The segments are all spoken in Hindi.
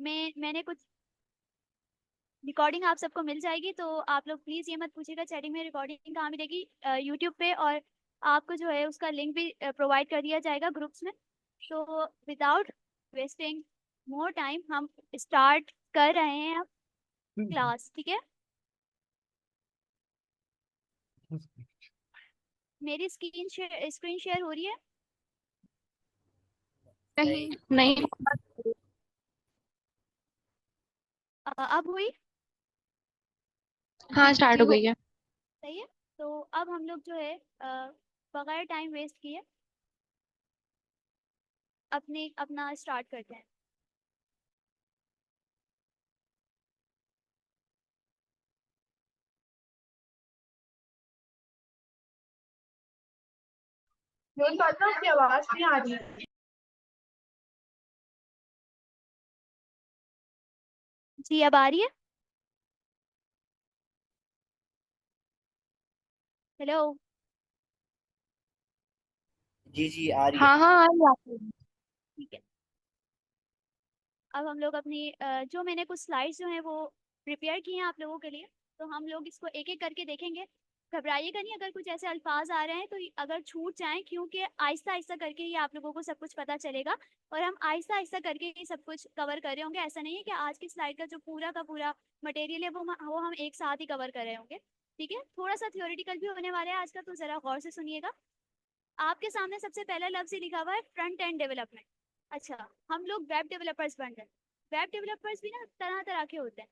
मैंने कुछ रिकॉर्डिंग आप सबको मिल जाएगी, तो आप लोग प्लीज़ ये मत पूछिएगा चैटिंग में रिकॉर्डिंग कहाँ मिलेगी। यूट्यूब पे, और आपको जो है उसका लिंक भी प्रोवाइड कर दिया जाएगा ग्रुप्स में। तो विदाउट वेस्टिंग मोर टाइम हम स्टार्ट कर रहे हैं अब क्लास, ठीक है। मेरी स्क्रीन शेयर हो रही है? नहीं नहीं। अब हुई? हाँ, स्टार्ट हो गई है। सही है। तो अब हम लोग जो है बगैर टाइम वेस्ट किए अपना स्टार्ट करते हैं। आपकी आवाज नहीं आ रही। जी, अब आ रही है? हेलो। जी जी आ रही है। हाँ हाँ, आ रही है आपको। ठीक है। अब हम लोग अपनी जो मैंने कुछ स्लाइड्स जो हैं वो प्रिपेयर किए हैं आप लोगों के लिए, तो हम लोग इसको एक एक करके देखेंगे। घबराइएगा नहीं अगर कुछ ऐसे अल्फाज आ रहे हैं तो अगर छूट जाएं, क्योंकि आहिस्ता आहिस्ता करके ही आप लोगों को सब कुछ पता चलेगा, और हम आहिस्ता आहिस्ता करके ही सब कुछ कवर कर रहे होंगे। ऐसा नहीं है कि आज की स्लाइड का जो पूरा का पूरा मटेरियल है वो हम एक साथ ही कवर कर रहे होंगे। ठीक है, थोड़ा सा थियोरिटिकल भी होने वाला है आज का, तो जरा गौर से सुनिएगा। आपके सामने सबसे पहला लफ्ज ही लिखा हुआ है फ्रंट एंड डेवलपमेंट। अच्छा, हम लोग वेब डेवलपर्स बन रहे हैं। वेब डेवलपर्स भी ना तरह तरह के होते हैं,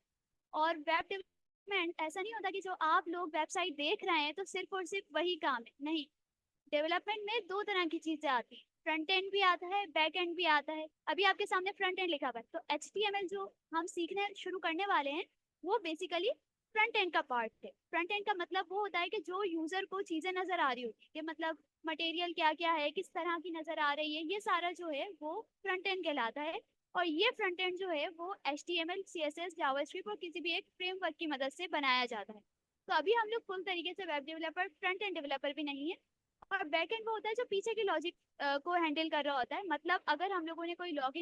और वेब डेवलपमेंट ऐसा नहीं होता कि जो आप लोग वेबसाइट देख रहे हैं तो सिर्फ और सिर्फ वही काम है, नहीं। डेवलपमेंट में दो तरह की चीजें आती हैं, फ्रंट एंड भी आता है, बैक एंड भी आता है। अभी आपके सामने फ्रंट एंड लिखा हुआ है, तो HTML जो हम सीखने शुरू करने वाले हैं वो बेसिकली फ्रंट एंड का पार्ट है। फ्रंट एंड का मतलब वो होता है कि जो यूजर को चीजें नजर आ रही होती है, कि मतलब मटेरियल क्या क्या है, किस तरह की नजर आ रही है, ये सारा जो है वो फ्रंट एंड कहलाता है। और ये फ्रंट एंड जो है वो HTML CSS जावास्क्रिप्ट और किसी भी एक फ्रेमवर्क की मदद से बनाया जाता है। तो अभी हम लोग फुल तरीके से web developer, front end developer भी नहीं है। और बैक एंड वो होता है जो पीछे की लॉजिक को हैंडल कर रहा होता है। मतलब अगर हम लोगों ने कोई लॉग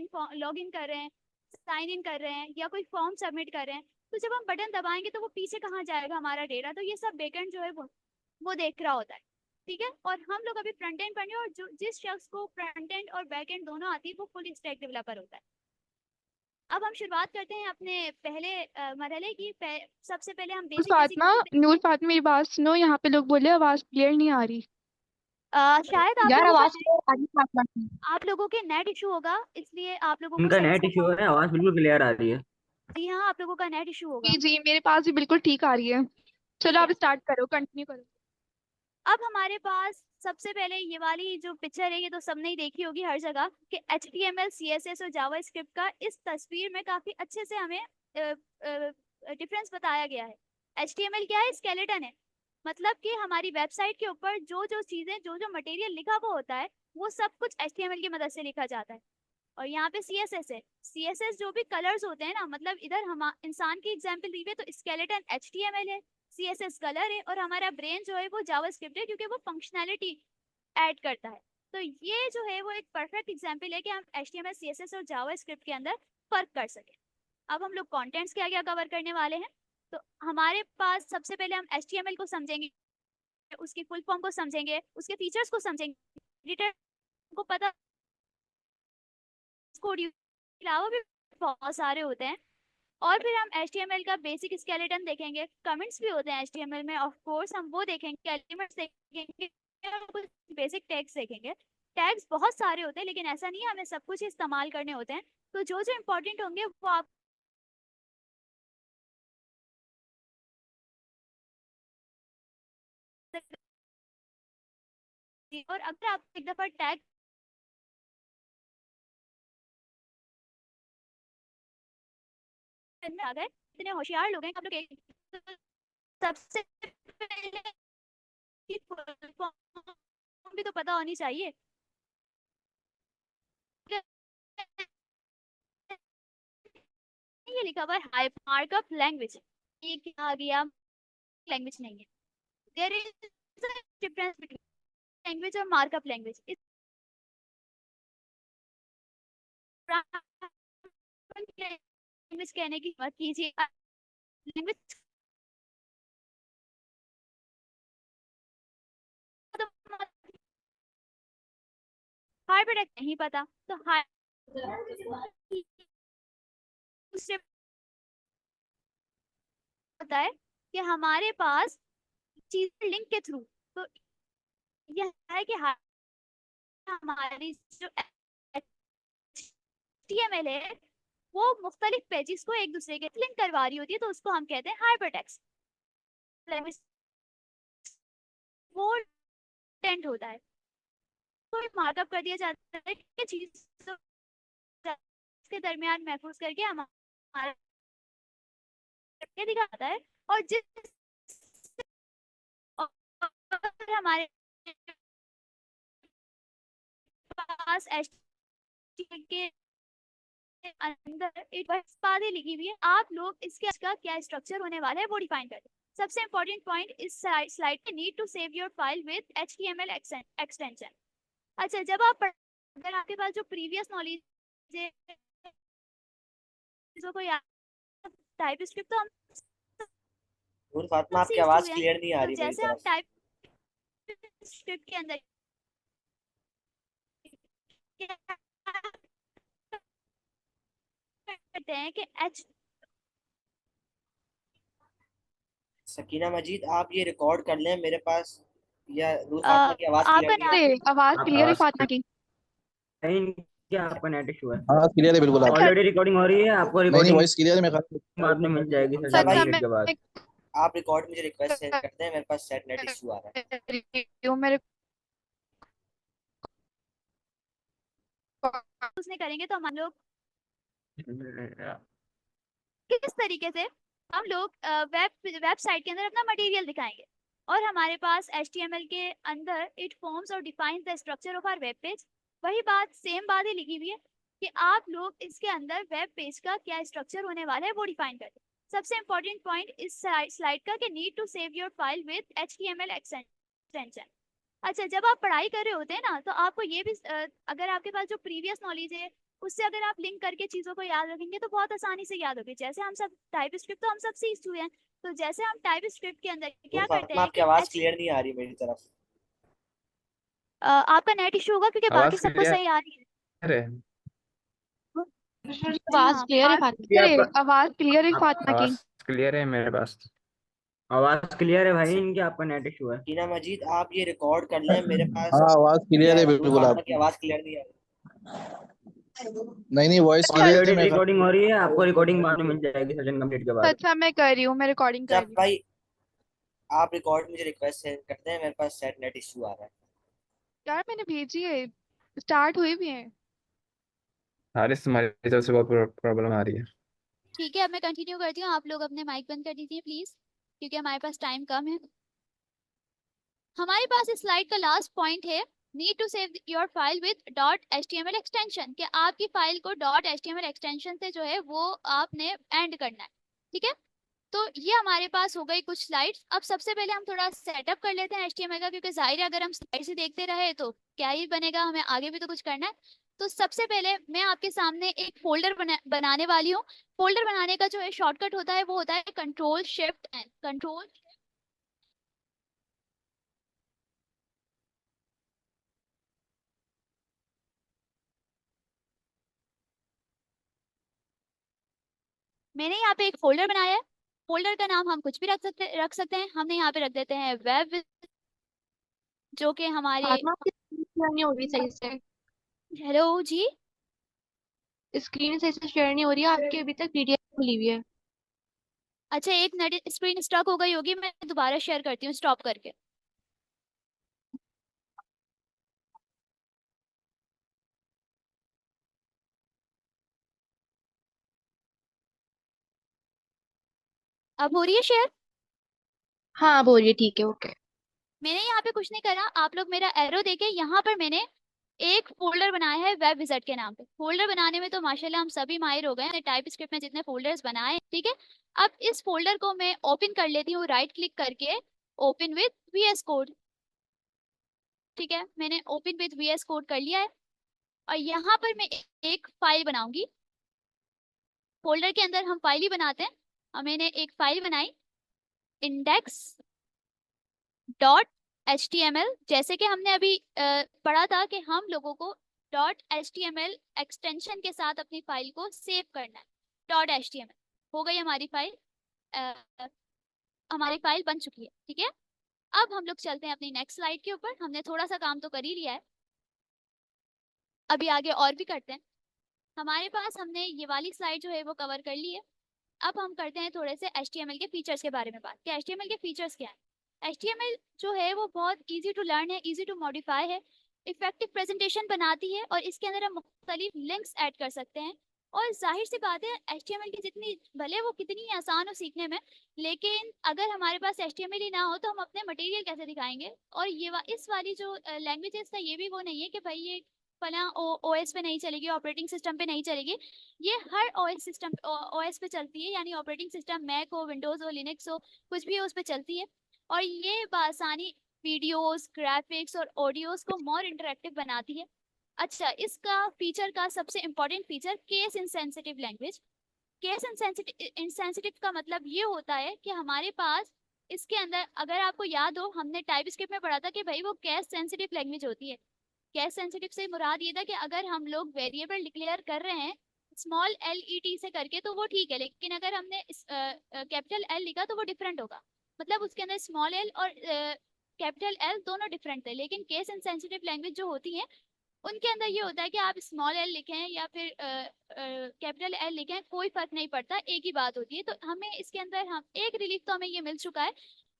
इन कर रहे हैं, साइन इन कर रहे हैं, या कोई फॉर्म सबमिट कर रहे हैं, तो जब हम बटन दबाएंगे तो वो पीछे कहाँ जाएगा हमारा डेटा, तो ये सब बैकएंड जो है वो देख रहा होता है। ठीक है, और हम लोग अभी फ्रंट एंड पढ़े, और जो जिस शख्स को फ्रंट एंड और बैक एंड दोनों आती है वो फुल स्टैक डेवलपर होता है। अब हम शुरुआत करते हैं अपने पहले मरहले की। सबसे पहले हम बेसिक बेसिक नूर फातिमा, मेरी बात सुनो, यहाँ पे लोग बोले आवाज क्लियर नहीं आ रही। शायद यार, आवाज क्लियर आ रही है फातिमा की। आप लोगों के नेट इशू होगा, इसलिए आप लोगों को उनका सही नेट से इश्यू है, आवाज बिल्कुल क्लियर आ रही है। जी हाँ, आप लोगों का नेट इशू होगा। जी जी, मेरे पास भी बिल्कुल ठीक आ रही है। ठीक चलो, है। आप स्टार्ट करो, कंटिन्यू करो। अब हमारे पास सबसे पहले ये वाली जो पिक्चर है, ये तो सबने ही देखी होगी हर जगह, कि HTML CSS और जावास्क्रिप्ट का इस तस्वीर में काफी अच्छे से हमें डिफरेंस बताया गया है। HTML क्या है? स्केलेटन है। मतलब कि हमारी वेबसाइट के ऊपर जो जो चीजें, जो जो मटेरियल लिखा हुआ होता है, वो सब कुछ HTML की मदद से लिखा जाता है। और यहाँ पे CSS है। CSS जो भी कलर्स होते हैं ना, मतलब इधर हम इंसान की एग्जांपल दी हुई है, तो स्केलेटन HTML है, CSS कलर है, और हमारा ब्रेन जो है वो जावास्क्रिप्ट है, क्योंकि वो फंक्शनैलिटी ऐड करता है। तो ये जो है वो एक परफेक्ट एग्जांपल है कि हम HTML CSS और जावास्क्रिप्ट के अंदर फर्क कर सके। अब हम लोग कंटेंट्स क्या क्या कवर करने वाले हैं। तो हमारे पास सबसे पहले हम HTML को समझेंगे, उसकी फुल फॉर्म को समझेंगे, उसके फीचर्स को समझेंगे, रिटर्न को पता, कोड अलावा भी बहुत सारे होते हैं। और फिर हम HTML का बेसिक स्केलेटन देखेंगे। कमेंट्स भी होते हैं HTML में, ऑफ कोर्स हम वो देखेंगे, एलिमेंट्स देखेंगे, और कुछ बेसिक टैग्स देखेंगे। टैग्स बहुत सारे होते हैं, लेकिन ऐसा नहीं है हमें सब कुछ इस्तेमाल करने होते हैं। तो जो जो इम्पोर्टेंट होंगे वो आप और अगर आप एक दफा टैग में आ गए, इतने होशियार लोग हैं आप लोग सबसे पहले फुल फॉर्म भी तो पता होनी चाहिए। ये लिखा हुआ है हाई मार्कअप लैंग्वेज, ये क्या आ गया? लैंग्वेज नहीं है। There is difference between language और मार्कअप लैंग्वेज। लैंग्वेज कहने की मत कीजिए। लैंग्वेज हाइपरटेक्स्ट नहीं पता तो दूसरे होता है कि हमारे पास चीज लिंक के थ्रू, तो यह है कि हमारी जो HTML है वो मुख्तलिफ पेजेस को एक दूसरे के लिंक करवा रही होती है, तो उसको हम कहते हैं हाइपरटेक्स्ट लैंग्वेज। वो टेंट होता है, तो मार्कअप कर दिया जाता है कि चीज के दरमियान महफूज करके हमारा दिखाता है। और जिस और हमारे पास HTML के अंदर एक बातें लिखी हुई है, आप लोग इसका क्या स्ट्रक्चर होने वाला है वो डिफाइन करते हैं। सबसे इंपॉर्टेंट पॉइंट इस स्लाइड पे, need to save your file with HTML extension. अच्छा, जब आप अगर आपके पास जो प्रीवियस नॉलेज है चीजों को याद, टाइप स्क्रिप्ट तो हम नूर फातिमा, आपकी सबसे आवाज स्टूडेंट, क्लियर नहीं आ तो रही मेरी जैसे हम तरफ। टाइप स्क्रिप्ट के अंदर क्या करते हैं कि एच सकीना मजीद, आप ये रिकॉर्ड कर लें मेरे पास, या नूर फातिमा की आवाज क्लियर आपका नहीं आ रही। से आवाज आप क्लियर है आवाज फातिमा की। नहीं, क्या आपका नेट इशू है? हाँ क्लियर है बिल्कुल। आप ऑलरेडी रिकॉर्डिंग हो रही है, आपको नहीं रिकॉर्डिंग वॉइस क्लियर है। मैं बाद में मिल जाएगी सर, अच्छा 10 अच्छा मिनट मैं के बाद। आप रिकॉर्ड मुझे रिक्वेस्ट सेंड करते हैं, मेरे पास सेट नेट इशू आ रहा है। मेरे उसने करेंगे तो हम लोग किस तरीके से हम लोग वेबसाइट के अंदर अपना मटेरियल दिखाएंगे। और हमारे पास HTML के अंदर इट फॉर्म्स और defines the structure of our web page. वही बात, सेम बात ही लिखी हुई है कि आप लोग इसके अंदर वेब पेज का क्या स्ट्रक्चर होने वाला है वो डिफाइन करें। सबसे इंपॉर्टेंट पॉइंट इस स्लाइड का कि need to save your file with HTML extension. अच्छा, जब आप पढ़ाई कर रहे होते हैं ना, तो आपको ये भी अगर आपके पास जो प्रीवियस नॉलेज है उससे अगर आप लिंक करके चीजों को याद रखेंगे तो बहुत आसानी से याद होगी। जैसे हम सब टाइप स्क्रिप्ट तो हम सब सीख चुके हैं, तो जैसे हम टाइप स्क्रिप्ट के अंदर नूर क्या करते फातिमा, हैं आपकी कि आवाज क्लियर नहीं आ रही मेरी तरफ। आपका नेट इशू होगा क्योंकि बाकी आवाज सबको सही आ रही है। है। आवाज क्लियर है फातिमा की। आपका आवाज क्लियर है फातिमा की। आवाज क्लियर है मेरे पास। आवाज क्लियर है भाई, इनके आपका नेट इशू है। सकीना मजीद, आप ये रिकॉर्ड कर लें मेरे पास, हाँ आवाज क्लियर या है नूर बिल्कुल। फातिमा आप की आवाज क्लियर नहीं आ रही। नहीं वॉइस क्लियर ऑलरेडी है। मैं रिकॉर्डिंग हो रही है, आपको रिकॉर्डिंग बाद में मिल जाएगी सेशन कंप्लीट के बाद। अच्छा मैं कर रही हूँ, मैं रिकॉर्डिंग कर जब रही हूँ। भाई आप रिकॉर्ड मुझे रिक्वेस्ट सेंड करते हैं, मेरे पास सेट नेट इशू आ रहा है। यार मैंने भेजी है, स्टार्ट हुई भी है। हारिस, हमारी तरफ से बहुत प्रॉब्लम आ रही है। ठीक है, अब मैं कंटिन्यू करती हूँ। आप लोग अपने माइक बंद कर दीजिए प्लीज, क्योंकि हमारे पास टाइम कम है। हमारे पास इस स्लाइड का लास्ट पॉइंट है, need to save your file with .html extension, कि आपकी फाइल को .html एक्सटेंशन से जो है वो आपने एंड करना है। ठीक है, तो ये हमारे पास हो गई कुछ स्लाइड्स। अब सबसे पहले हम थोड़ा सेटअप कर लेते हैं HTML का, क्योंकि जाहिर है अगर हम स्लाइड से देखते रहे तो क्या ही बनेगा, हमें आगे भी तो कुछ करना है। तो सबसे पहले मैं आपके सामने एक फोल्डर बनाने वाली हूँ। फोल्डर बनाने का जो है शॉर्टकट होता है वो होता है Ctrl+Shift+N। कंट्रोल मैंने यहाँ पे एक फोल्डर बनाया है। फोल्डर का नाम हम कुछ भी रख सकते हैं। हमने यहाँ पे रख देते हैं वेब, जो कि हमारे फातिमा की स्क्रीन शेयर नहीं हो रही सही से। हेलो जी। स्क्रीन सही से शेयर नहीं हो रही है आपकी, अभी तक PDF खुली हुई है। अच्छा, एक मिनट, स्क्रीन स्टॉक हो गई होगी, मैं दोबारा शेयर करती हूँ स्टॉप करके। अब हो रही है शेयर? हाँ अब हो रही है, ठीक है ओके। मैंने यहाँ पे कुछ नहीं करा, आप लोग मेरा एरो देखें। यहाँ पर मैंने एक फोल्डर बनाया है वेब विजार्ड के नाम पे। फोल्डर बनाने में तो माशाल्लाह हम सभी माहिर हो गए हैं, टाइप स्क्रिप्ट में जितने फोल्डर्स बनाए हैं। ठीक है, अब इस फोल्डर को मैं ओपन कर लेती हूँ राइट क्लिक करके, ओपन विद VS कोड। ठीक है, मैंने ओपन विद VS कोड कर लिया है और यहाँ पर मैं एक फाइल बनाऊंगी। फोल्डर के अंदर हम फाइल ही बनाते हैं। मैंने एक फाइल बनाई index.html, जैसे कि हमने अभी पढ़ा था कि हम लोगों को .html एक्सटेंशन के साथ अपनी फाइल को सेव करना है। .html हो गई हमारी फाइल, हमारी फाइल बन चुकी है। ठीक है, अब हम लोग चलते हैं अपनी नेक्स्ट स्लाइड के ऊपर। हमने थोड़ा सा काम तो कर ही लिया है, अभी आगे और भी करते हैं। हमारे पास हमने ये वाली स्लाइड जो है वो कवर कर ली है। अब हम करते हैं थोड़े से HTML के फीचर्स के बारे में बात कि HTML के फीचर्स क्या है। HTML जो है वो बहुत इजी टू लर्न है, इजी टू मॉडिफाई है, इफेक्टिव प्रेजेंटेशन बनाती है और इसके अंदर हम मुख्तलिफ लिंक्स ऐड कर सकते हैं। और जाहिर सी बात है HTML की जितनी भले वो कितनी ही आसान हो सीखने में, लेकिन अगर हमारे पास HTML ही ना हो तो हम अपने मटेरियल कैसे दिखाएंगे। और इस वाली जो लैंग्वेजेस का ये भी वो नहीं है कि भाई ये फला OS पे नहीं चलेगी, ऑपरेटिंग सिस्टम पे नहीं चलेगी। ये हर OS पे चलती है, यानी ऑपरेटिंग सिस्टम मैक हो, विंडोज हो, लिनक्स हो, कुछ भी हो उस पे चलती है। और ये बासानी वीडियोस, ग्राफिक्स और ऑडियोस को मोर इंटरेक्टिव बनाती है। अच्छा, इसका फीचर का सबसे important feature case insensitive language. Case insensitive का मतलब ये होता है कि हमारे पास इसके अंदर, अगर आपको याद हो, हमने टाइप स्क्रिप्ट में पढ़ा था कि भाई वो केस सेंसिटिव लैंग्वेज होती है। केस सेंसिटिव से मुराद ये था कि अगर हम लोग वेरिएबल डिक्लेयर कर रहे हैं स्मॉल LET से करके तो वो ठीक है, लेकिन अगर हमने कैपिटल L लिखा तो वो डिफरेंट होगा। मतलब उसके अंदर स्मॉल l और कैपिटल L दोनों डिफरेंट थे। लेकिन केस इंसेंसिटिव लैंग्वेज जो होती है उनके अंदर ये होता है कि आप स्मॉल l लिखें या फिर कैपिटल L लिखें, कोई फर्क नहीं पड़ता, एक ही बात होती है। तो हमें इसके अंदर हम एक रिलीफ तो हमें ये मिल चुका है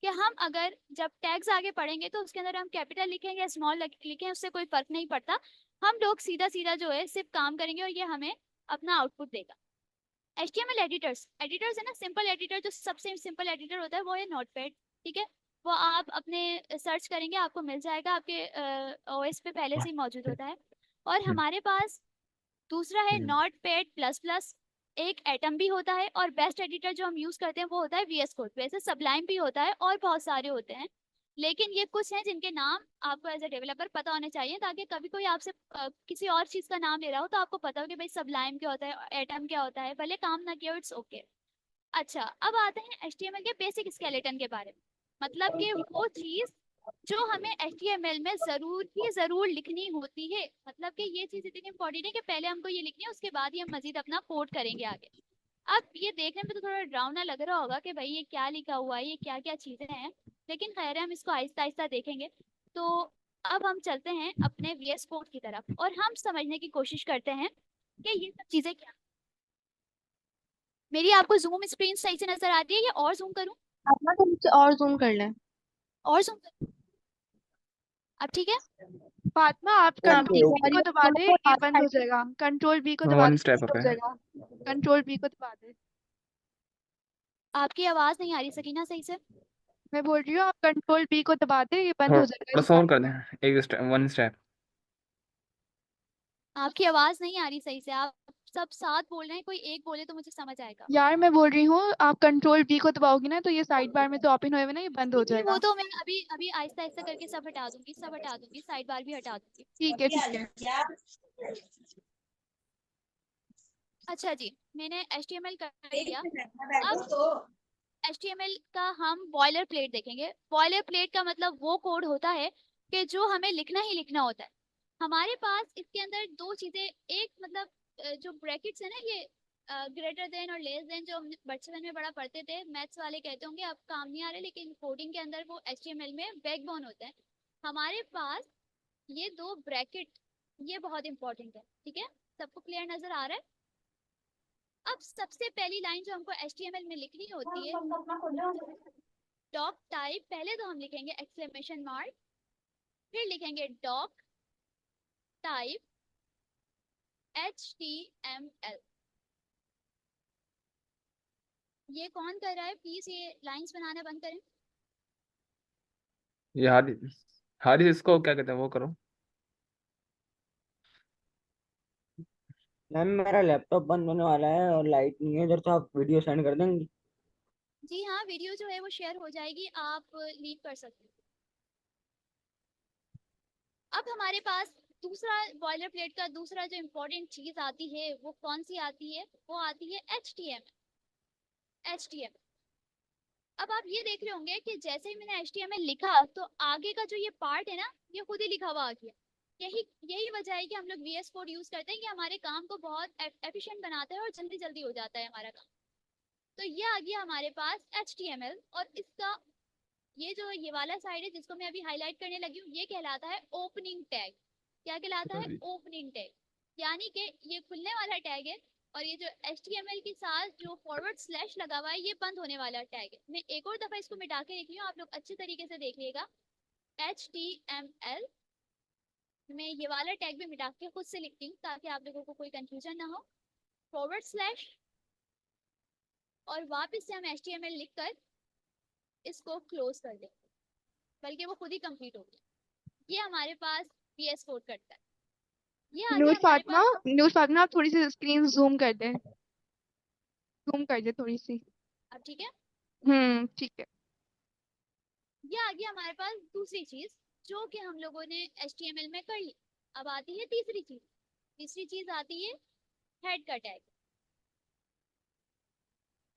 कि हम अगर जब टैग्स आगे पढ़ेंगे तो उसके अंदर हम कैपिटल लिखें या स्मॉल लिखें, उससे कोई फर्क नहीं पड़ता। हम लोग सीधा सीधा जो है सिर्फ काम करेंगे और ये हमें अपना आउटपुट देगा। HTML एडिटर्स है ना, सिंपल एडिटर, जो सबसे सिंपल एडिटर होता है वो है नोटपैड। ठीक है, वो आप अपने सर्च करेंगे आपको मिल जाएगा, आपके OS पे पहले से ही मौजूद होता है। और हमारे पास दूसरा है नोटपैड प्लस प्लस, एक एटम भी होता है, और बेस्ट एडिटर जो हम यूज करते हैं वो होता है VS कोड। वैसे सबलाइम भी होता है और बहुत सारे होते हैं, लेकिन ये कुछ हैं जिनके नाम आपको एज ए डेवलपर पता होने चाहिए, ताकि कभी कोई आपसे किसी और चीज का नाम ले रहा हो तो आपको पता हो कि भाई सबलाइम क्या होता है, एटम क्या होता है, भले काम ना किया, इट्स ओके। अच्छा, अब आते हैं HTML के बेसिक स्केलेटन के बारे में। मतलब कि वो चीज जो हमें HTML में जरूर लिखनी होती है। मतलब कि ये चीज इतनी इंपॉर्टेंट है कि पहले हमको ये लिखनी है, उसके बाद ही हम मजीद अपना कोड करेंगे आगे। अब ये देखने में तो थोड़ा डरावना लग रहा होगा कि भाई ये क्या लिखा हुआ है, ये क्या क्या चीजें हैं, लेकिन खैर है, हम इसको आहिस्ता आहिस्ता देखेंगे। तो अब हम चलते हैं अपने VS कोड की तरफ और हम समझने की कोशिश करते हैं कि ये सब चीजें क्या। मेरी आपको जूम स्क्रीन सही से नजर आ रही है या और जूम करूं? आप ना थोड़ी सी और जूम कर लें। और जूम करूं? अब ठीक है? फातिमा, आप हाँ, कंट्रोल ठीक बी है। को दबा दे, ये बंद हो जाएगा। कंट्रोल बी को दबा वन दे, स्टेप बंद हो पे। जाएगा। कंट्रोल बी को दबा दे। आपकी आवाज नहीं आ रही सकीना सही से। मैं बोल रही हूँ आप कंट्रोल बी को दबा दे, ये बंद हो जाएगा थोड़ा इस सा बार। और कर दें, एक स्टेप, वन स्टेप। आपकी आवाज नहीं आ रही सही से, आप सब साथ बोल रहे हैं, कोई एक बोले तो मुझे समझ आएगा। यार मैं बोल रही हूँ आप कंट्रोल बी को दबाओगी ना तो ये साइड बार में तो ओपन हुए हुए ना, ये बंद हो नहीं, वो जाएगा। तो मैं अभी अभी आहिस्ता आहिस्ता करके सब हटा दूंगी, सब हटा दूंगी, साइड बार भी हटा दूंगी। ठीक है, ठीक है। अच्छा जी, मैंने HTML कर लिया। अब HTML का हम बॉयलर प्लेट देखेंगे। बॉयलर प्लेट का मतलब वो कोड होता है कि जो हमें लिखना ही लिखना होता है। हमारे पास इसके अंदर दो चीजें, एक मतलब जो ब्रैकेट्स है ना, ये ग्रेटर देन और लेस देन, जो हम बचपन में बड़ा पढ़ते थे, मैथ्स वाले कहते होंगे, अब काम नहीं आ रहे, लेकिन कोडिंग के अंदर वो HTML में बैकबोन होता है। हमारे पास ये दो ब्रैकेट, ये बहुत इंपॉर्टेंट है। ठीक है, सबको क्लियर नजर आ रहा है? अब सबसे पहली लाइन जो हमको HTML में लिखनी होती है, डॉक टाइप, पहले तो हम लिखेंगे एक्सक्लेमेशन मार्क, फिर लिखेंगे डॉक टाइप HTML। ये कौन कर रहा है? प्लीज ये लाइंस बनाना बंद करें। ये हारिस इसको क्या कहते हैं, वो करो। मैम मेरा लैपटॉप बंद होने वाला है और लाइट नहीं है इधर, तो आप वीडियो सेंड कर देंगे? जी हाँ, वीडियो जो है वो शेयर हो जाएगी, आप लीव कर सकते हैं। अब हमारे पास दूसरा बॉयलर प्लेट का दूसरा जो इम्पोर्टेंट चीज आती है वो कौन सी आती है, वो आती है HTML। अब आप ये देख रहे होंगे कि जैसे ही मैंने HTML लिखा तो आगे का जो ये पार्ट है ना, ये खुद ही लिखा हुआ आ गया। यही यही वजह है कि हम लोग VS कोड यूज करते हैं कि हमारे काम को बहुत एफिशिएंट बनाता है और जल्दी जल्दी हो जाता है हमारा काम। तो ये आ गया हमारे पास HTML, और इसका ये जो ये वाला साइड है जिसको मैं अभी हाईलाइट करने लगी हूँ, ये कहलाता है ओपनिंग टैग। क्या कहलाता है? Opening tag. यानी कि ये खुलने वाला टैग है, और ये जो HTML के साथ जो फॉरवर्ड स्लैश लगा हुआ है ये बंद होने वाला टैग है। मैं एक और दफा इसको मिटा के लिख रही हूँ, आप लोग अच्छे तरीके से देखिएगा। HTML, मैं ये वाला टैग भी मिटा के खुद से लिखती हूँ ताकि आप लोगों को कोई कंफ्यूजन ना हो। फॉरवर्ड स्लैश, और वापस से हम HTML लिखकर इसको क्लोज कर दें, बल्कि वो खुद ही कंप्लीट हो गया। ये हमारे पास VS कोड करता है। ये आगे न्यूज़ हमारे फातिमा, पास, न्यूज़ फातिमा आप थोड़ी सी स्क्रीन जूम कर दें, जूम कर दे थोड़ी सी। अब ठीक है, ठीक है। ये आ गया हमारे पास दूसरी चीज जो कि हम लोगों ने HTML में कर ली। अब आती है तीसरी चीज। तीसरी चीज आती है हेड का टैग।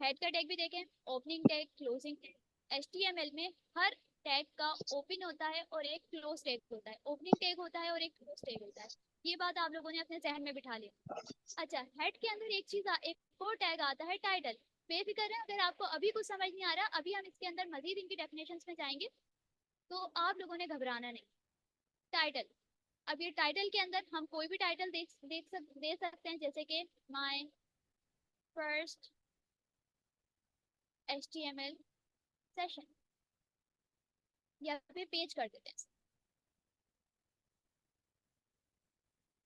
हेड का टैग भी देखें, opening tag, closing tag. HTML में हर टैग का ओपन होता है और एक क्लोज टैग होता है, ओपनिंग टैग होता है और एक क्लोज टैग होता है। ये बात आप लोगों ने अपने जहन में बिठा लिया। अच्छा, हेड के अंदर एक चीज एक और टैग आता है टाइटल। बेफिक्र है, अगर आपको अभी कुछ समझ नहीं आ रहा, अभी हम इसके अंदर मजीद इनकी डेफिनेशंस में जाएंगे, तो आप लोगों ने घबराना नहीं। टाइटल, अब ये टाइटल के अंदर हम कोई भी टाइटल दे सकते हैं, जैसे कि माय फर्स्ट HTML सेशन, या फिर पेज कर देते हैं।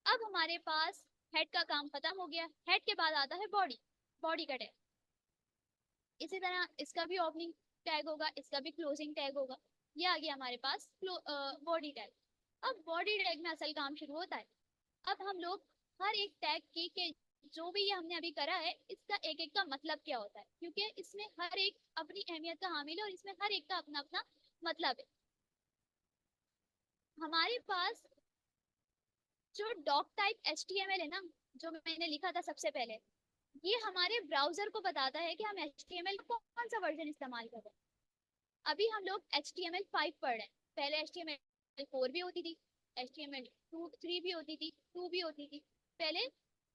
अब हमारे पास हेड का काम खत्म हो गया। हेड के बाद आता है बॉडी। बॉडी का टैग, इसी तरह इसका भी ओपनिंग टैग होगा, इसका भी क्लोजिंग टैग होगा। ये आ गया हमारे पास बॉडी टैग। अब बॉडी टैग में असल काम शुरू होता है। अब हम लोग हर एक टैग की के जो भी ये हमने अभी करा है, इसका एक एक का मतलब क्या होता है, क्योंकि इसमें हर एक अपनी अहमियत का हामिल है और इसमें हर एक का अपना अपना मतलब है। हमारे पास जो डॉक टाइप HTML है ना, जो मैंने लिखा था सबसे पहले, ये हमारे ब्राउजर को बताता है कि हम HTML को कौन सा वर्जन इस्तेमाल कर रहे हैं। अभी हम लोग HTML5 पढ़ रहे हैं, पहले HTML4 भी होती थी, HTML3 भी होती थी, 2 भी होती थी, पहले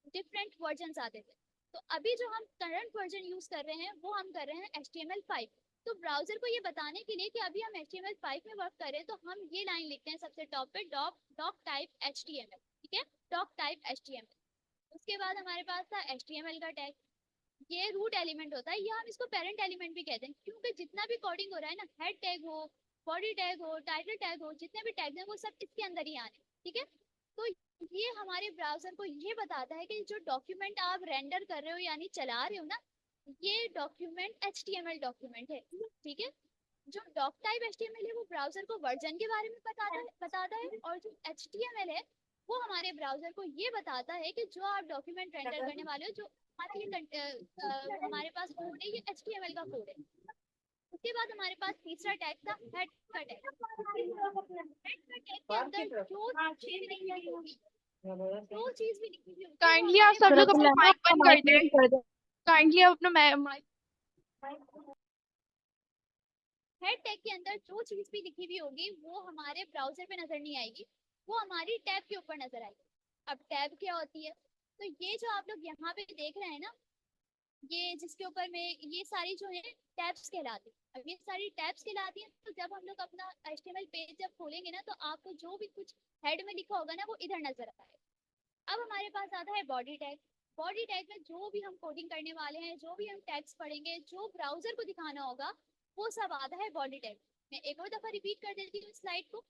डिफरेंट वर्जन आते थे। तो अभी जो हम करंट वर्जन यूज कर रहे हैं वो हम कर रहे हैं HTML5। तो ब्राउजर को ये बताने के लिए कि अभी हम HTML5 में वर्क कर रहे हैं, तो हम ये लाइन लिखते हैं सबसे टॉप पे, डॉक टाइप HTML। ठीक है, डॉक टाइप HTML। उसके बाद हमारे पास था HTML का टैग। ये रूट एलिमेंट होता है, या हम इसको पेरेंट एलिमेंट भी कहते हैं, क्योंकि जितना भी कोडिंग हो रहा है ना, हेड टैग हो, बॉडी टैग हो, टाइटल टैग हो, जितने भी टैग्स हैं वो सब इसके अंदर ही आने। ठीक है, तो ये हमारे ब्राउजर को ये बताता है कि जो डॉक्यूमेंट आप रेंडर कर रहे हो यानी चला रहे हो ना, ये डॉक्यूमेंट HTML डॉक्यूमेंट है। ठीक है, जो डॉक टाइप HTML है वो ब्राउजर को वर्जन के बारे में बताता है, और जो HTML है वो हमारे ब्राउजर को ये बताता है कि जो आप डॉक्यूमेंट रेंडर करने वाले हो, जो हमारे हमारे पास कोड है, ये HTML का कोड है। उसके बाद हमारे पास तीसरा टैग था हेड का टैग। हेड का टैग के अंदर जो चीज भी लिखी हुई होगी वो काइंडली आप हमारे सब लोग browser अपना को- माइक बंद कर दें। काइंडली आप अपना माइक। हेड टैग के अंदर जो चीज भी लिखी हुई होगी वो हमारे ब्राउजर पे नजर नहीं आएगी, वो हमारी टैब के ऊपर नजर आएगी। अब टैब क्या होती है? तो ये जो आप लोग यहाँ पे देख रहे हैं ना, ये जिसके ऊपर में ये सारी जो है टैब्स कहलाती है। अब ये सारी टैब्स कहलाती हैं, तो जब हम लोग अपना HTML पेज जब खोलेंगे ना, तो आपको जो भी कुछ हेड में लिखा होगा ना वो इधर नजर आएगा। अब हमारे पास आता है बॉडी टैग। बॉडी टैग में जो भी हम कोडिंग करने वाले हैं, जो भी हम टैग्स पढ़ेंगे, जो ब्राउजर को दिखाना होगा, वो सब आता है बॉडी टैग। मैं एक और दफा रिपीट कर देती हूँ स्लाइड को।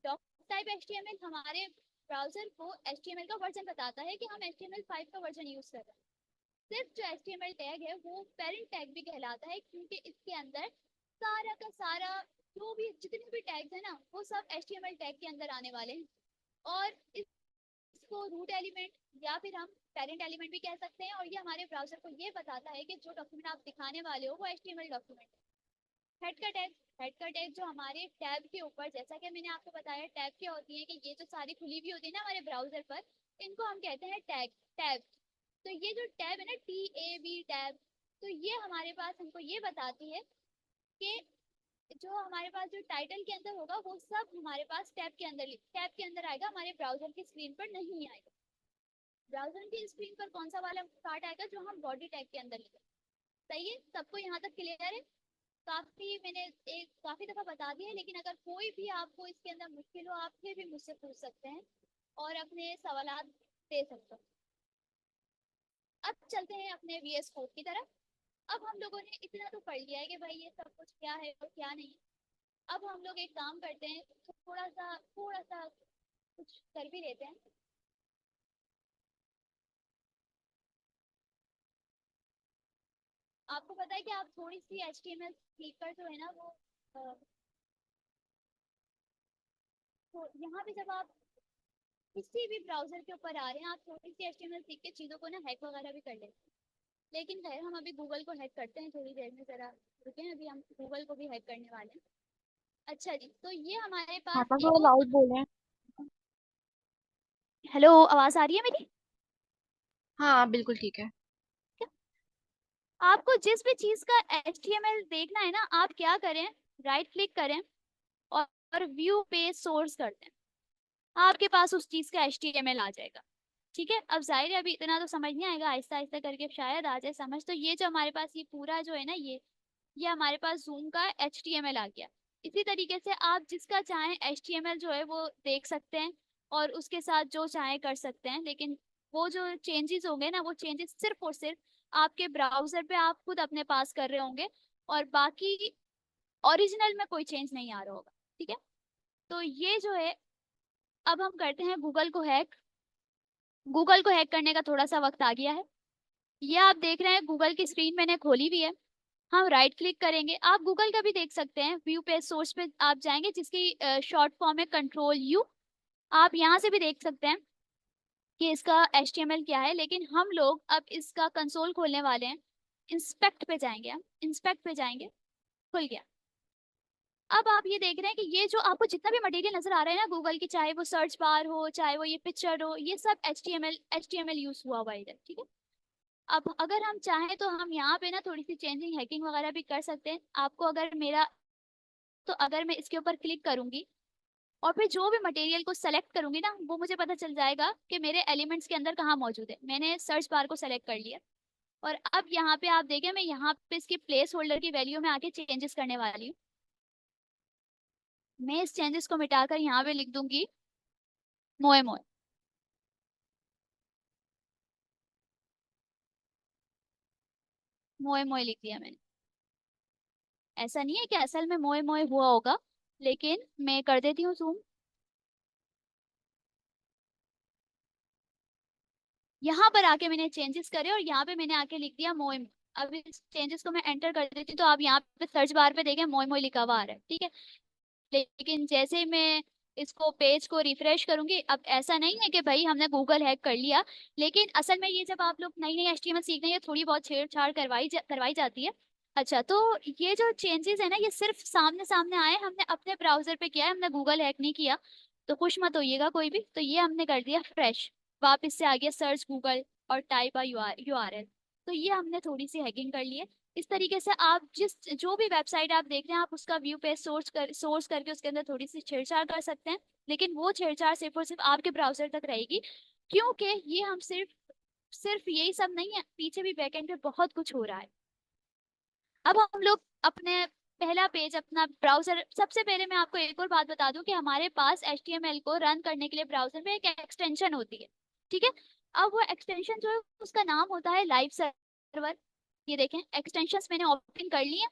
डॉक टाइप HTML हमारे ब्राउजर को HTML का वर्जन बताता है कि हम HTML5 का वर्जन यूज कर रहे हैं। सिर्फ जो HTML टैग है वो पेरेंट टैग भी कहलाता है, क्योंकि इसके अंदर सारा का सारा जो भी जितने भी टैग्स है ना, वो सब HTML टैग के अंदर आने वाले हैं। और इसको रूट एलिमेंट या फिर हम पेरेंट एलिमेंट भी कह सकते हैं, और ये हमारे ब्राउजर को ये बताता है कि जो डॉक्यूमेंट आप दिखाने वाले हो वो HTML डॉक्यूमेंट है। हेड का टैग जो हमारे टैब के ऊपर, जैसा कि मैंने आपको बताया टैब क्या होती है, कि ये जो सारी खुली हुई होती है ना हमारे ब्राउजर पर, इनको हम कहते हैं टैब। तो ये जो टैब है ना, TAB टैब, तो ये हमारे पास हमको ये बताती है कि जो हमारे पास जो टाइटल के अंदर होगा वो सब हमारे पास टैब के अंदर आएगा, हमारे ब्राउजर की स्क्रीन पर नहीं आएगा। ब्राउजर की स्क्रीन पर कौन सा वाला पार्ट आएगा, जो हम बॉडी टैग के अंदर लिखें। सही है, सबको यहाँ तक क्लियर है? मैंने काफी दफा बता दिया है, लेकिन अगर कोई भी आपको इसके अंदर मुश्किल हो, आप फिर भी मुझसे पूछ सकते हैं और अपने सवालात दे सकते हैं। अब चलते हैं अपने VS कोड की तरफ। अब हम लोगों ने इतना तो पढ़ लिया है कि भाई ये सब कुछ क्या है और क्या नहीं। अब हम लोग एक काम करते हैं, थोड़ा सा कुछ कर भी लेते हैं। आपको पता है कि आप थोड़ी सी HTML सीखकर जो है ना वो तो यहाँ पे जब आप किसी भी ब्राउजर के ऊपर आ रहे हैं, आप थोड़ी सी HTML सीख के चीज़ों को ना हैक वगैरह भी कर लेते हैं। लेकिन खैर, हम अभी गूगल को हैक करते हैं थोड़ी देर में, जरा रुके, अभी हम गूगल को भी हैक करने वाले हैं। अच्छा जी, तो ये हमारे पास पापा थोड़ा लाउड बोले। हेलो, आवाज आ रही है मेरी? हाँ बिल्कुल ठीक है। आपको जिस भी चीज का HTML देखना है ना, आप क्या करें, राइट क्लिक करें और व्यू पेज सोर्स कर दें, आपके पास उस चीज का HTML आ जाएगा। ठीक है, अब जाहिर है अभी इतना तो समझ नहीं आएगा, आहिस्ता आहिस्ता करके शायद आ जाए समझ। तो ये जो हमारे पास ये पूरा जो है ना, ये हमारे पास जूम का HTML आ गया। इसी तरीके से आप जिसका चाहें HTML जो है वो देख सकते हैं और उसके साथ जो चाहें कर सकते हैं, लेकिन वो जो चेंजेस होंगे ना, वो चेंजेस सिर्फ और सिर्फ आपके ब्राउजर पे आप खुद अपने पास कर रहे होंगे, और बाकी ओरिजिनल में कोई चेंज नहीं आ रहा होगा। ठीक है, तो ये जो है, अब हम करते हैं गूगल को हैक। गूगल को हैक करने का थोड़ा सा वक्त आ गया है। ये आप देख रहे हैं गूगल की स्क्रीन मैंने खोली हुई है। हम राइट क्लिक करेंगे, आप गूगल का भी देख सकते हैं, व्यू पेज सोर्स पे आप जाएंगे जिसकी शॉर्ट फॉर्म है Ctrl+U। आप यहाँ से भी देख सकते हैं कि इसका HTML क्या है, लेकिन हम लोग अब इसका कंसोल खोलने वाले हैं। इंस्पेक्ट पे जाएंगे, हम इंस्पेक्ट पे जाएंगे, खुल गया। अब आप ये देख रहे हैं कि ये जो आपको जितना भी मटेरियल नजर आ रहा है ना गूगल की, चाहे वो सर्च बार हो, चाहे वो ये पिक्चर हो, ये सब HTML यूज हुआ हुआ है इधर। ठीक है, अब अगर हम चाहें तो हम यहाँ पे ना थोड़ी सी चेंजिंग हैकिंग वगैरह भी कर सकते हैं। आपको अगर मेरा, तो अगर मैं इसके ऊपर क्लिक करूंगी और फिर जो भी मटेरियल को सेलेक्ट करूंगी ना, वो मुझे पता चल जाएगा कि मेरे एलिमेंट्स के अंदर कहाँ मौजूद है। मैंने सर्च बार को सेलेक्ट कर लिया और अब यहाँ पे आप देखें, मैं यहाँ पे इसकी प्लेस होल्डर की वैल्यू में आके चेंजेस करने वाली हूँ। मैं इस चेंजेस को मिटाकर यहाँ पे लिख दूंगी मोए मोए। मोए मोए लिख दिया मैंने। ऐसा नहीं है कि असल में मोए मोए हुआ होगा, लेकिन मैं कर देती हूँ जूम। यहाँ पर आके मैंने चेंजेस करे और यहाँ पे मैंने आके लिख दिया मोए मोए। अब इस चेंजेस को मैं एंटर कर देती हूँ, तो आप यहाँ पे सर्च बार पे देखें मोए मोए लिखा हुआ आ रहा है। ठीक है, लेकिन जैसे ही मैं इसको पेज को रिफ्रेश करूंगी, अब ऐसा नहीं है कि भाई हमने गूगल हैक कर लिया, लेकिन असल में ये जब आप लोग नई नई HTML सीख रहे हैं, थोड़ी बहुत छेड़छाड़ करवाई जाती है। अच्छा, तो ये जो चेंजेस है ना, ये सिर्फ सामने सामने आए, हमने अपने ब्राउजर पे किया है, हमने गूगल हैक नहीं किया, तो खुश मत होइएगा कोई भी। तो ये हमने कर दिया फ्रेश, वापस से आ गया सर्च गूगल और टाइप a URL। तो ये हमने थोड़ी सी हैकिंग कर ली है। इस तरीके से आप जो भी वेबसाइट आप देख रहे हैं, आप उसका व्यू पेज सोर्स करके उसके अंदर थोड़ी सी छेड़छाड़ कर सकते हैं, लेकिन वो छेड़छाड़ सिर्फ और सिर्फ आपके ब्राउजर तक रहेगी, क्योंकि ये हम सिर्फ सिर्फ यही सब नहीं है, पीछे भी बैकएंड पे बहुत कुछ हो रहा है। अब हम लोग अपने पहला पेज, अपना ब्राउजर, सबसे पहले मैं आपको एक और बात बता दूं कि हमारे पास HTML को रन करने के लिए ब्राउजर में एक एक्सटेंशन होती है। ठीक है, अब वो एक्सटेंशन जो है उसका नाम होता है लाइव सर्वर। ये देखें, एक्सटेंशंस मैंने ओपन कर ली है।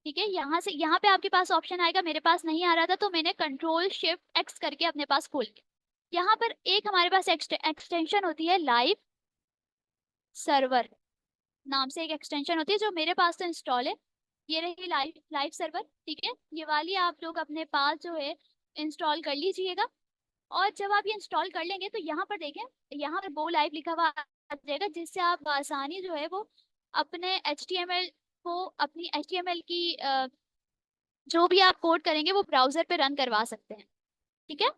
ठीक है, यहाँ से यहाँ पे आपके पास ऑप्शन आएगा, मेरे पास नहीं आ रहा था, तो मैंने Ctrl+Shift+X करके अपने पास खोल लिया। यहाँ पर एक हमारे पास एक्सटेंशन होती है लाइव सर्वर नाम से, एक एक्सटेंशन होती है जो मेरे पास तो इंस्टॉल है। ये रही लाइव लाइव सर्वर। ठीक है, ये वाली आप लोग अपने पास जो है इंस्टॉल कर लीजिएगा। और जब आप ये इंस्टॉल कर लेंगे, तो यहाँ पर देखें, यहाँ पर गो लाइव लिखा हुआ आ जाएगा, जिससे आप आसानी जो है वो अपने HTML को, अपनी HTML की जो भी आप कोड करेंगे वो ब्राउजर पे रन करवा सकते हैं। ठीक है,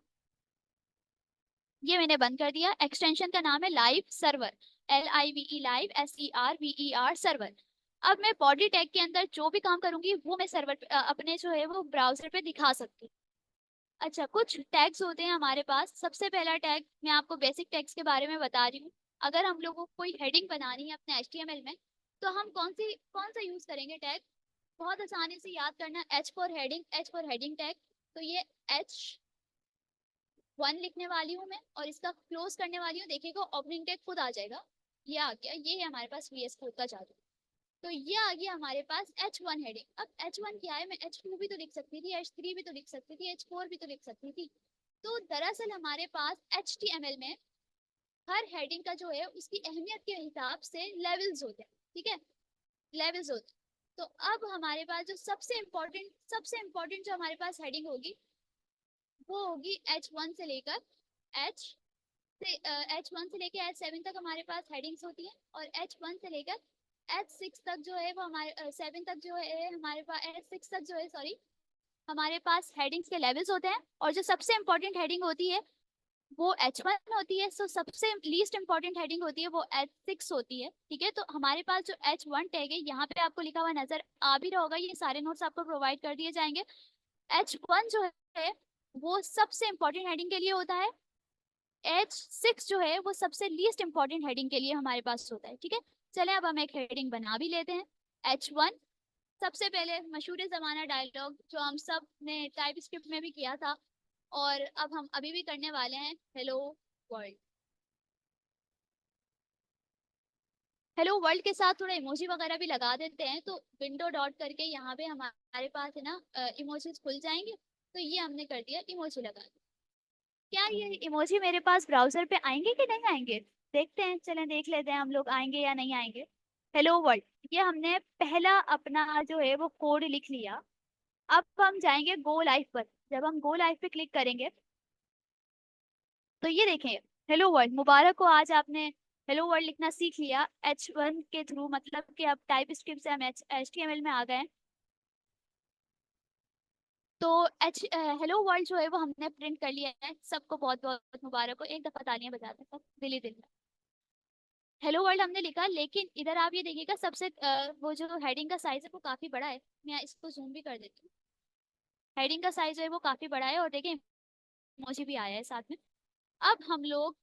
ये मैंने बंद कर दिया। एक्सटेंशन का नाम है live server, LIVE, live SERVER server. अब मैं बॉडी टैग के अंदर जो भी काम करूंगी वो मैं सर्वर अपने जो है वो ब्राउजर पे दिखा सकती हूँ। अच्छा, कुछ टैग्स होते हैं हमारे पास। सबसे पहला टैग, मैं आपको बेसिक टैग्स के बारे में बता रही हूँ। अगर हम लोगों को कोई हेडिंग बनानी है अपने HTML में, तो हम कौन सा यूज करेंगे टैग? बहुत आसानी से याद करना, H for heading, H for heading tag. तो ये H1 लिखने वाली हूँ मैं, और इसका क्लोज करने वाली हूँ। देखिएगा ओपनिंग टैग खुद आ जाएगा, ये आ गया। ये है हमारे पास VS कोड का जादू। तो ये आ गया हमारे पास H1 हेडिंग। अब H1 क्या है, मैं H2 भी तो लिख सकती थी, H3 भी तो लिख सकती थी, H4 भी तो लिख सकती थी। तो दरअसल हमारे पास HTML में हर हेडिंग का जो है उसकी अहमियत के हिसाब से लेवल्स होते हैं। ठीक है, लेवल्स होते हैं। तो अब हमारे पास जो सबसे इम्पोर्टेंट जो हमारे पास हेडिंग होगी वो होगी H1 से लेकर H1 से लेकर H7 तक हमारे पास हेडिंग्स होती हैं। और H1 से लेकर H6 तक जो है वो हमारे 7 तक जो है हमारे पास, H6 तक जो है सॉरी, हमारे पास हेडिंग्स के लेवल्स होते हैं। और जो सबसे इम्पोर्टेंट हेडिंग होती है वो H1 होती है। सो सबसे लीस्ट इम्पोर्टेंट हेडिंग होती है वो H6 होती है। ठीक है, तो हमारे पास जो H1 टैग है यहाँ पे आपको लिखा हुआ नजर आ भी रहा होगा, ये सारे नोट्स आपको प्रोवाइड कर दिए जाएंगे। H1 जो है वो सबसे इम्पोर्टेंट हेडिंग के लिए होता है। H6 जो है वो सबसे लीस्ट इम्पोर्टेंट हेडिंग के लिए हमारे पास होता है। ठीक है, चले अब हम एक हेडिंग बना भी लेते हैं। H1, सबसे पहले मशहूर जमाना डायलॉग जो हम सब ने टाइप स्क्रिप्ट में भी किया था, और अब हम अभी भी करने वाले हैं, हेलो वर्ल्ड। हेलो वर्ल्ड के साथ थोड़ा इमोजी वगैरह भी लगा देते हैं, तो विंडो डॉट करके यहाँ पे हमारे पास है ना इमोजीज खुल जाएंगे। तो ये हमने कर दिया, इमोजी लगा दिया। क्या ये इमोजी मेरे पास ब्राउजर पे आएंगे कि नहीं आएंगे? देखते हैं, चलें देख लेते हैं हम लोग आएंगे या नहीं आएंगे। हेलो वर्ल्ड, ये हमने पहला अपना जो है वो कोड लिख लिया। अब हम जाएंगे गो लाइव पर। जब हम गो लाइव पे क्लिक करेंगे तो ये देखें, हेलो वर्ल्ड, मुबारक हो, आज आपने हेलो वर्ल्ड लिखना सीख लिया H1 के थ्रू। मतलब कि अब टाइप स्क्रिप्ट से हम HTML में आ गए। तो हेलो वर्ल्ड जो है वो हमने प्रिंट कर लिया है। सबको बहुत बहुत मुबारक हो, एक दफा तालियां बजाते हैं सब दिली दिल में। हेलो वर्ल्ड हमने लिखा, लेकिन इधर आप ये देखिएगा सबसे वो जो हेडिंग का साइज है वो काफी बड़ा है। मैं इसको जूम भी कर देती हूँ। हेडिंग का साइज है वो काफी बड़ा है, और देखिए इमोजी भी आया है साथ में। अब हम लोग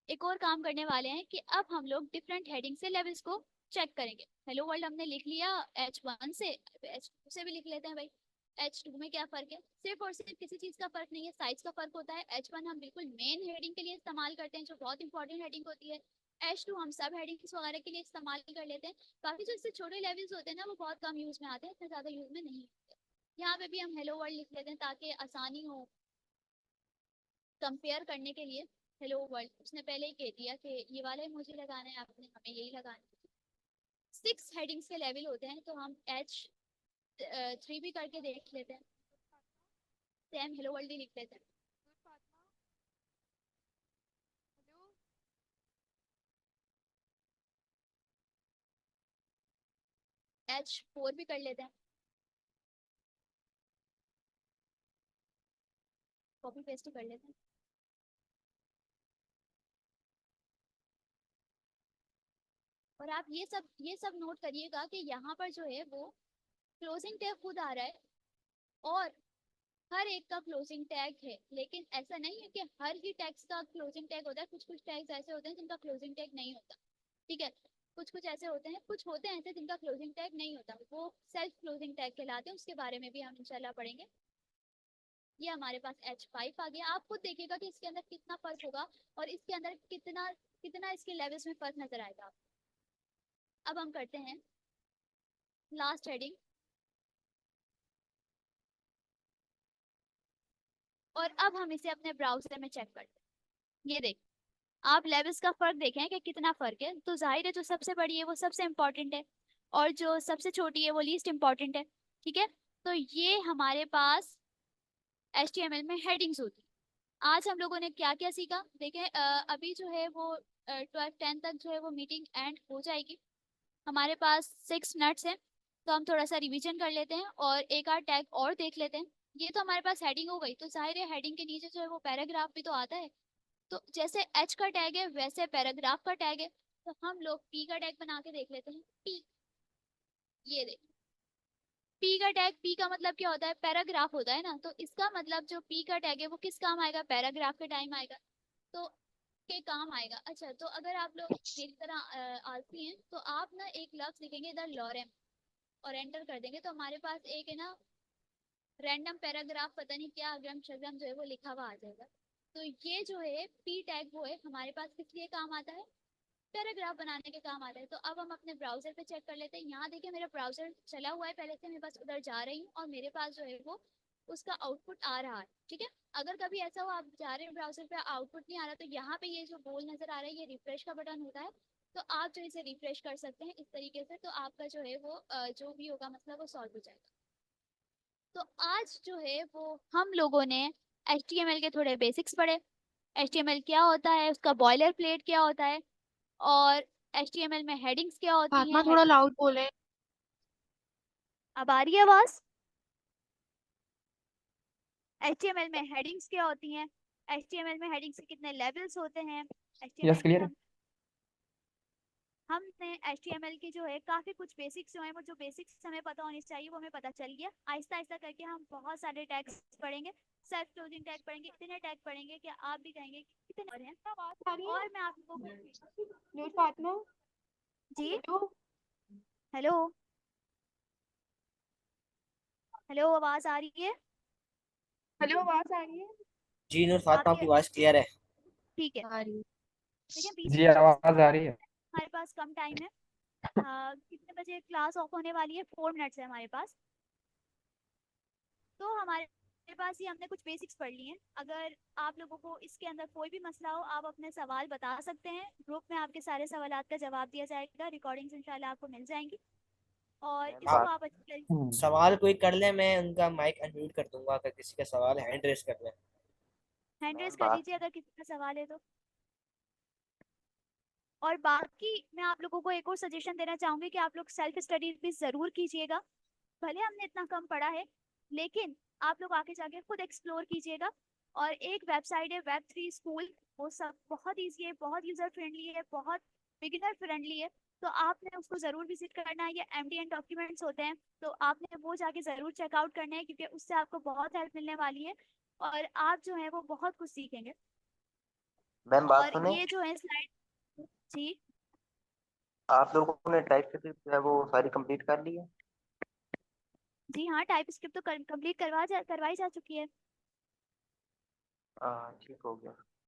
एक और काम करने वाले हैं कि अब हम लोग डिफरेंट हेडिंग से लेवल्स को चेक करेंगे। हेलो वर्ल्ड हमने लिख लिया H1 से, H2 से भी लिख लेते हैं भाई। H2 में क्या फर्क है? सिर्फ और सिर्फ किसी चीज का फर्क नहीं है, साइज का फर्क होता है। H1 हम बिल्कुल मेन हेडिंग के लिए इस्तेमाल करते हैं, जो बहुत इंपॉर्टेंट हेडिंग होती है। H2 हम सब हेडिंग्स वगैरह के लिए इस्तेमाल कर लेते हैं। बाकी जो इससे छोटे लेवल्स होते हैं ना वो बहुत कम यूज में आते हैं, इतने ज्यादा यूज में नहीं होते। यहाँ पे भी हम हेलो वर्ल्ड लिख लेते हैं ताकि आसानी हो कंपेयर करने के लिए। हेलो वर्ल्ड उसने पहले ही कह दिया कि ये वाला इमोजी लगाना है आपने, हमें यही लगाना है। 6 हेडिंग्स के लेवल होते हैं, तो हम H3 भी करके देख लेते हैं। सेम हेलो वर्ल्ड ही लिख लेते हैं। H4 भी कर लेते हैं। कॉपी पेस्ट कर लेते हैं। और आप ये सब नोट करिएगा कि यहाँ पर जो है वो क्लोजिंग टैग खुद आ रहा है, और हर एक का क्लोजिंग टैग है। लेकिन ऐसा नहीं है कि हर ही टैग्स का क्लोजिंग टैग होता है। कुछ कुछ टैग्स ऐसे होते हैं जिनका क्लोजिंग टैग नहीं होता। ठीक है, कुछ कुछ ऐसे होते हैं, कुछ होते हैं ऐसे जिनका क्लोजिंग टैग नहीं होता, वो सेल्फ क्लोजिंग टैग कहलाते हैं। उसके बारे में भी हम इंशाल्लाह पढ़ेंगे। ये हमारे पास H5 आ गया। आप खुद देखिएगा कि इसके अंदर कितना फर्क होगा, और इसके अंदर कितना कितना इसके लेवल्स में फर्क नजर आएगा आपको। अब हम करते हैं लास्ट हेडिंग, और अब हम इसे अपने ब्राउजर में चेक करते हैं। ये देख, आप लेवल्स का फर्क देखें कि कितना फर्क है। तो जाहिर है जो सबसे बड़ी है वो सबसे इम्पोर्टेंट है, और जो सबसे छोटी है वो लीस्ट इम्पोर्टेंट है। ठीक है, तो ये हमारे पास HTML में हेडिंग्स होती है। आज हम लोगों ने क्या क्या सीखा देखें। अभी जो है वो 12 10 तक जो है वो मीटिंग एंड हो जाएगी। हमारे पास 6 मिनट्स हैं, तो हम थोड़ा सा रिवीजन कर लेते हैं और एक आध टैग और देख लेते हैं। ये तो हमारे पास हेडिंग हो गई, तो जाहिर है हेडिंग के नीचे जो है वो पैराग्राफ भी तो आता है। तो जैसे एच का टैग है वैसे पैराग्राफ का टैग है, तो हम लोग पी का टैग बना के देख लेते हैं। पी, ये देख, पी का टैग, पी का मतलब क्या होता है, पैराग्राफ होता है ना, तो इसका मतलब जो पी का टैग है वो किस काम आएगा, पैराग्राफ के टाइम आएगा, तो के काम आएगा। अच्छा, तो अगर आप लोग मेरी तरह आलसी हैं तो आप ना एक लफ्ज लिखेंगे द लॉरेम और एंटर कर देंगे, तो हमारे पास एक है ना रैंडम पैराग्राफ, पता नहीं क्या अग्रम शग्रम जो है वो लिखा हुआ आ जाएगा। तो ये जो है पी टैग वो है हमारे पास किस लिए काम आता है, पैराग्राफ बनाने के काम आता है। तो अब हम अपने ब्राउजर पे चेक कर लेते हैं। यहाँ देखिए मेरा ब्राउजर चला हुआ है पहले से, मैं बस उधर जा रही हूँ और मेरे पास जो है वो उसका आउटपुट आ रहा है। ठीक है, अगर कभी ऐसा हो आप जा रहे हैं ब्राउजर पे आउटपुट नहीं आ रहा, तो यहाँ पे ये जो गोल नजर आ रहा है ये रिफ्रेश का बटन होता है, तो आप जो इसे रिफ्रेश कर सकते हैं इस तरीके से, तो आपका जो है वो जो भी होगा मतलब वो सॉल्व हो जाएगा। तो आज जो है वो हम लोगों ने HTML के थोड़े बेसिक्स पढ़े, HTML क्या होता है, उसका बॉयलर प्लेट क्या होता है, और HTML में हेडिंग्स क्या होती फातिमा हैं। थोड़ा लाउड बोले। अब आ रही है आवाज? HTML में हेडिंग्स क्या होती हैं, HTML में हेडिंग्स के कितने लेवल्स होते हैं, यस HTML क्लियर में है। हमने HTML की जो है काफी कुछ बेसिक्स जो है वो जो बेसिक्स हमें पता होनी चाहिए वो हमें पता चल गया। आहिस्ता आहिस्ता करके हम बहुत सारे टैग्स पढ़ेंगे, सेल्फ क्लोजिंग टैग पढ़ेंगे, इतने टैग पढ़ेंगे कि आप भी कहेंगे कि कितने और हैं। और मैं आप लोगों को फातिमा जी, हेलो हेलो, आवाज आ रही है? हेलो, आवाज आ रही है? जी नूर फातिमा, आपकी आपकी आवाज क्लियर है। ठीक है। आ रही है। देखिए बीच जी में थोड़ा सा आवाज आ रही है। हमारे पास कम टाइम है। कितने बजे क्लास ऑफ होने वाली है, 4 मिनट्स है हमारे पास। तो हमारे पास ये हमने कुछ बेसिक्स पढ़ लिए हैं। अगर आप लोगों को इसके अंदर कोई भी मसला हो आप अपने सवाल बता सकते हैं, ग्रुप में आपके सारे सवालात का जवाब दिया जाएगा, रिकॉर्डिंग्स इंशाल्लाह आपको मिल जाएंगी और इसको आप आप अच्छी तरीके से सवाल कोई कर ले, मैं उनका माइक अनम्यूट कर दूंगा अगर किसी का सवाल हैंड रेस कर ले। हैंड रेस कर दीजिए अगर किसी का सवाल है तो। और बाकी मैं आप लोगों को एक और सजेशन देना चाहूंगी कि आप लोग सेल्फ स्टडी भी जरूर कीजिएगा। भले हमने इतना कम पढ़ा है लेकिन आप लोग आगे जाके खुद एक्सप्लोर कीजिएगा। और एक वेबसाइट है Web3 स्कूल, वो सब बहुत ईजी है, बहुत यूजर फ्रेंडली है, बहुत बिगिनर फ्रेंडली है, तो आपने उसको जरूर विजिट करना है। ये MDN डॉक्यूमेंट्स होते हैं, तो आपने वो जाके जरूर चेकआउट करना है क्योंकि उससे आपको बहुत हेल्प मिलने वाली है और आप जो है वो बहुत कुछ सीखेंगे। मैम बात और सुने, ये जो है स्लाइड जी, आप लोगों ने टाइपस्क्रिप्ट जो है वो सारी कंप्लीट कर ली है? जी हाँ, टाइप स्क्रिप्ट तो कंप्लीट करवाई जा चुकी है। हाँ ठीक हो गया।